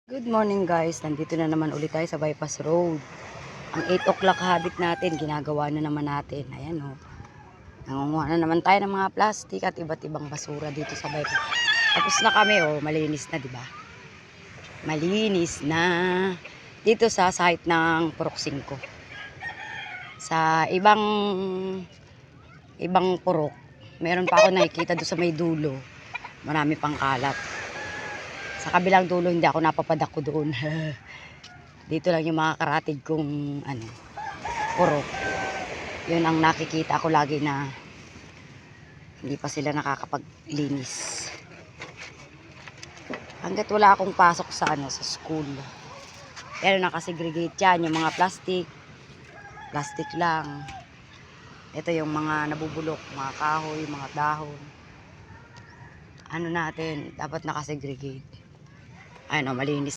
Good morning guys, nandito na naman ulit tayo sa Bypass Road. Ang 8 o'clock habit natin, ginagawa na naman natin. Ayan o. Nangunguha na naman tayo ng mga plastic at iba't ibang basura dito sa Bypass. Tapos na kami o, malinis na diba? Malinis na. Dito sa site ng Purok 5. Sa ibang purok, meron pa ako nakikita doon sa may dulo. Marami pang kalat. Sa kabilang dulo hindi ako napapadako doon. Dito lang yung mga karatig kong purok. Yun ang nakikita ko lagi na hindi pa sila nakakapaglinis. Hanggat wala akong pasok sa sa school. Pero nakasegregate yan yung mga plastic. Plastic lang. Ito yung mga nabubulok, mga kahoy, mga dahon. Natin, dapat nakasegregate. Ayun o, malinis.